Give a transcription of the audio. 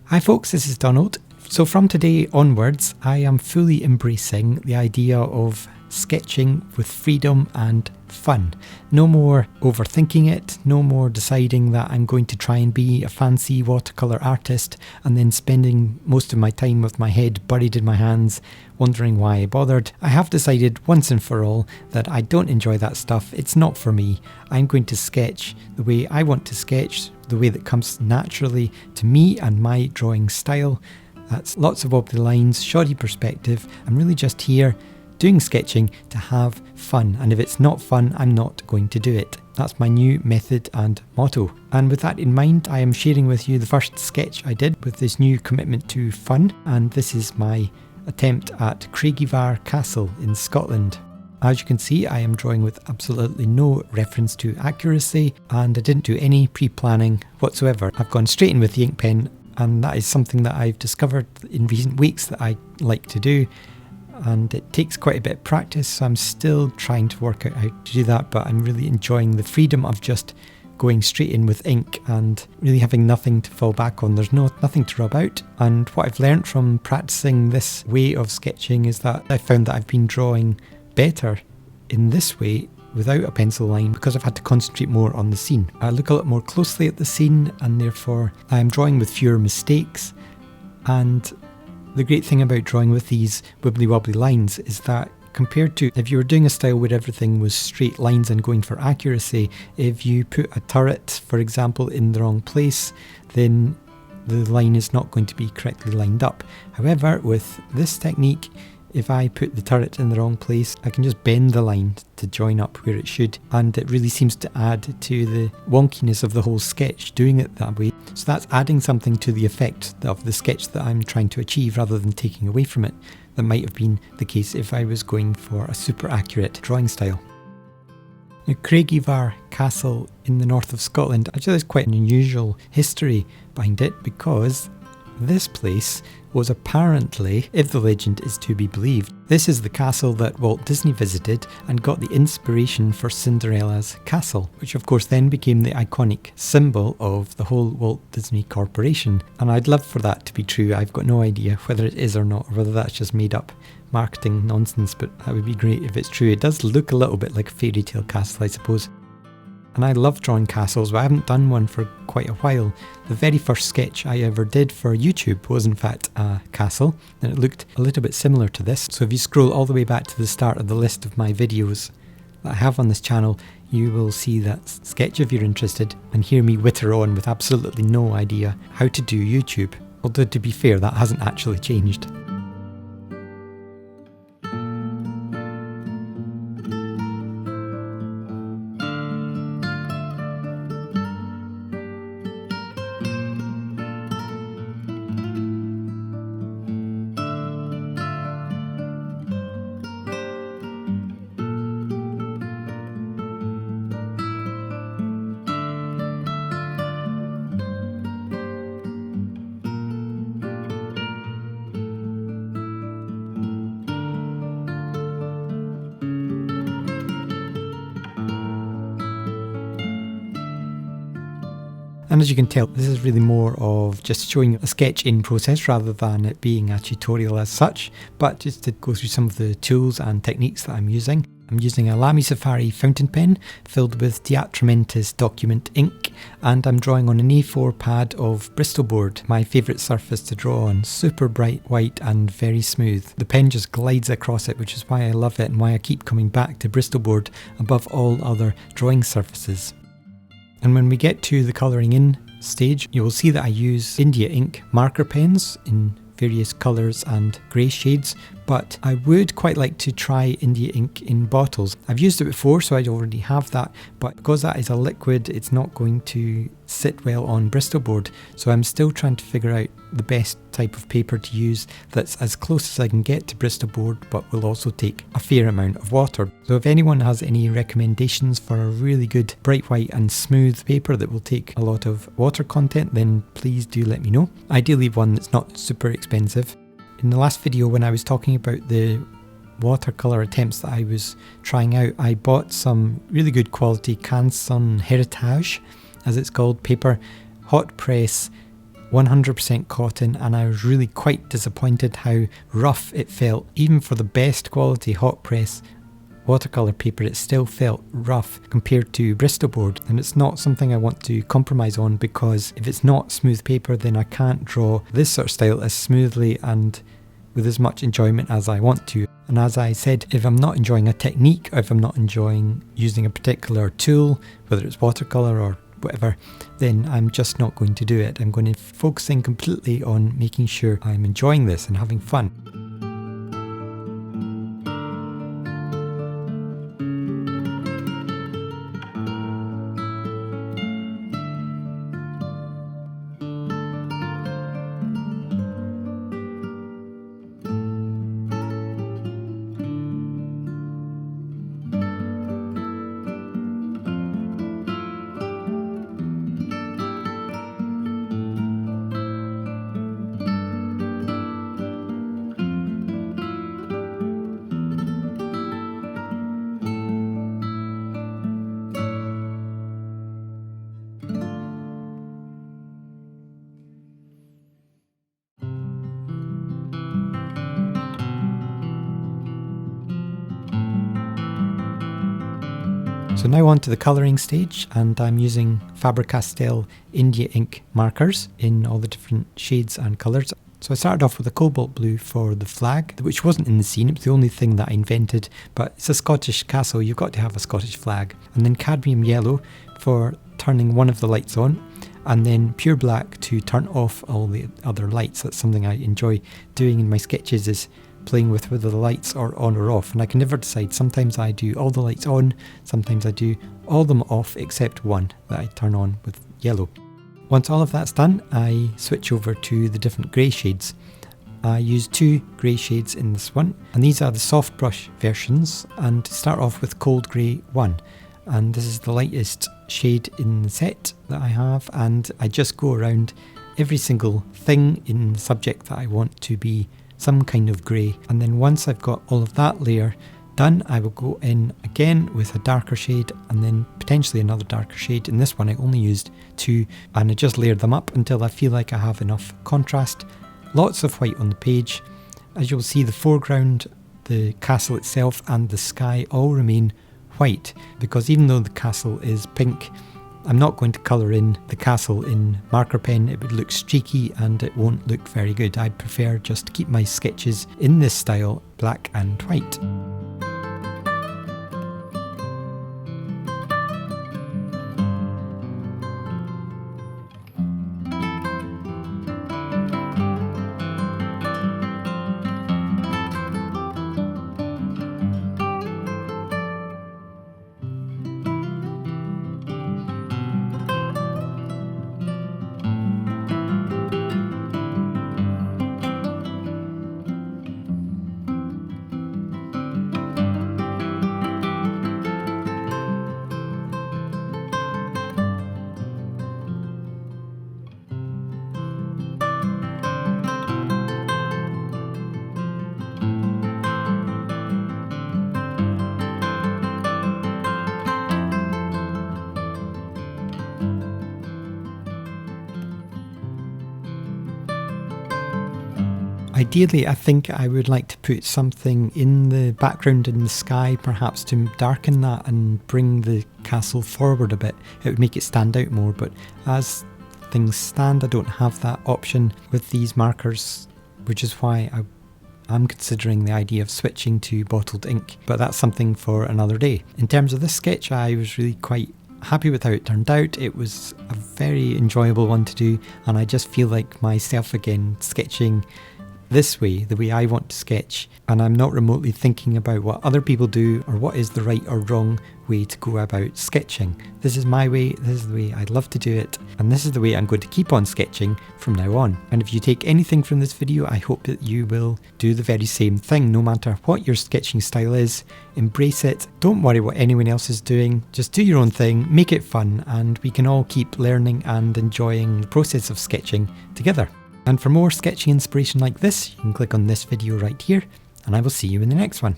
Hi folks, this is Donald. So from today onwards, I am fully embracing the idea of sketching with freedom and fun. No more overthinking it, no more deciding that I'm going to try and be a fancy watercolour artist and then spending most of my time with my head buried in my hands, wondering why I bothered. I have decided once and for all that I don't enjoy that stuff, it's not for me. I'm going to sketch the way I want to sketch, the way that comes naturally to me and my drawing style. That's lots of wobbly lines, shoddy perspective. I'm really just here doing sketching to have fun, and if it's not fun, I'm not going to do it. That's my new method and motto. And with that in mind, I am sharing with you the first sketch I did with this new commitment to fun, and this is my attempt at Craigievar Castle in Scotland. As you can see, I am drawing with absolutely no reference to accuracy, and I didn't do any pre-planning whatsoever. I've gone straight in with the ink pen, and that is something that I've discovered in recent weeks that I like to do. And it takes quite a bit of practice, so I'm still trying to work out how to do that, but I'm really enjoying the freedom of just going straight in with ink and really having nothing to fall back on. There's nothing to rub out. And what I've learned from practicing this way of sketching is that I found that I've been drawing better in this way without a pencil line because I've had to concentrate more on the scene. I look a lot more closely at the scene, and therefore I'm drawing with fewer mistakes. And the great thing about drawing with these wibbly wobbly lines is that compared to if you were doing a style where everything was straight lines and going for accuracy, if you put a turret, for example, in the wrong place, then the line is not going to be correctly lined up. However, with this technique, if I put the turret in the wrong place, I can just bend the line to join up where it should, and it really seems to add to the wonkiness of the whole sketch doing it that way. So that's adding something to the effect of the sketch that I'm trying to achieve rather than taking away from it. That might have been the case if I was going for a super accurate drawing style. Now, Craigievar Castle in the north of Scotland, actually there's quite an unusual history behind it, because this place was apparently, if the legend is to be believed, this is the castle that Walt Disney visited and got the inspiration for Cinderella's castle, which of course then became the iconic symbol of the whole Walt Disney Corporation. And I'd love for that to be true. I've got no idea whether it is or not, or whether that's just made up marketing nonsense, but that would be great if it's true. It does look a little bit like a fairy tale castle, I suppose. And I love drawing castles, but I haven't done one for quite a while. The very first sketch I ever did for YouTube was in fact a castle, and it looked a little bit similar to this. So if you scroll all the way back to the start of the list of my videos that I have on this channel, you will see that sketch if you're interested, and hear me witter on with absolutely no idea how to do YouTube. Although to be fair, that hasn't actually changed. And as you can tell, this is really more of just showing a sketch in process rather than it being a tutorial as such, but just to go through some of the tools and techniques that I'm using. I'm using a Lamy Safari fountain pen filled with Diatramentis document ink, and I'm drawing on an A4 pad of Bristol board, my favourite surface to draw on. Super bright white and very smooth. The pen just glides across it, which is why I love it and why I keep coming back to Bristol board above all other drawing surfaces. And when we get to the colouring in stage, you will see that I use India ink marker pens in various colours and grey shades, but I would quite like to try India ink in bottles. I've used it before, so I already have that, but because that is a liquid, it's not going to sit well on Bristol board, so I'm still trying to figure out the best type of paper to use that's as close as I can get to Bristol board, but will also take a fair amount of water. So if anyone has any recommendations for a really good bright white and smooth paper that will take a lot of water content, then please do let me know. Ideally one that's not super expensive. In the last video when I was talking about the watercolour attempts that I was trying out, I bought some really good quality Canson Heritage, as it's called, paper, hot press 100% cotton, and I was really quite disappointed how rough it felt. Even for the best quality hot press watercolour paper, it still felt rough compared to Bristol board, and it's not something I want to compromise on, because if it's not smooth paper then I can't draw this sort of style as smoothly and with as much enjoyment as I want to. And as I said, if I'm not enjoying a technique, or if I'm not enjoying using a particular tool, whether it's watercolour or whatever, then I'm just not going to do it. I'm going to focusing completely on making sure I'm enjoying this and having fun. So now on to the colouring stage, and I'm using Faber-Castell India ink markers in all the different shades and colours. So I started off with a cobalt blue for the flag, which wasn't in the scene, it was the only thing that I invented, but it's a Scottish castle, you've got to have a Scottish flag. And then cadmium yellow for turning one of the lights on, and then pure black to turn off all the other lights. That's something I enjoy doing in my sketches, is playing with whether the lights are on or off, and I can never decide. Sometimes I do all the lights on, sometimes I do all them off except one that I turn on with yellow. Once all of that's done, I switch over to the different grey shades. I use 2 grey shades in this one, and these are the soft brush versions, and start off with Cold Grey 1, and this is the lightest shade in the set that I have, and I just go around every single thing in the subject that I want to be some kind of grey. And then once I've got all of that layer done, I will go in again with a darker shade and then potentially another darker shade. In this one I only used 2, and I just layered them up until I feel like I have enough contrast. Lots of white on the page. As you'll see, the foreground, the castle itself and the sky all remain white, because even though the castle is pink, I'm not going to colour in the castle in marker pen. It would look streaky and it won't look very good. I prefer just to keep my sketches in this style, black and white. Ideally, I think I would like to put something in the background in the sky, perhaps to darken that and bring the castle forward a bit. It would make it stand out more, but as things stand, I don't have that option with these markers, which is why I'm considering the idea of switching to bottled ink, but that's something for another day. In terms of this sketch, I was really quite happy with how it turned out. It was a very enjoyable one to do, and I just feel like myself again, sketching this way, the way I want to sketch, and I'm not remotely thinking about what other people do or what is the right or wrong way to go about sketching. This is my way, this is the way I love to do it, and this is the way I'm going to keep on sketching from now on. And if you take anything from this video, I hope that you will do the very same thing. No matter what your sketching style is, embrace it. Don't worry what anyone else is doing, just do your own thing, make it fun, and we can all keep learning and enjoying the process of sketching together. And for more sketching inspiration like this, you can click on this video right here, and I will see you in the next one.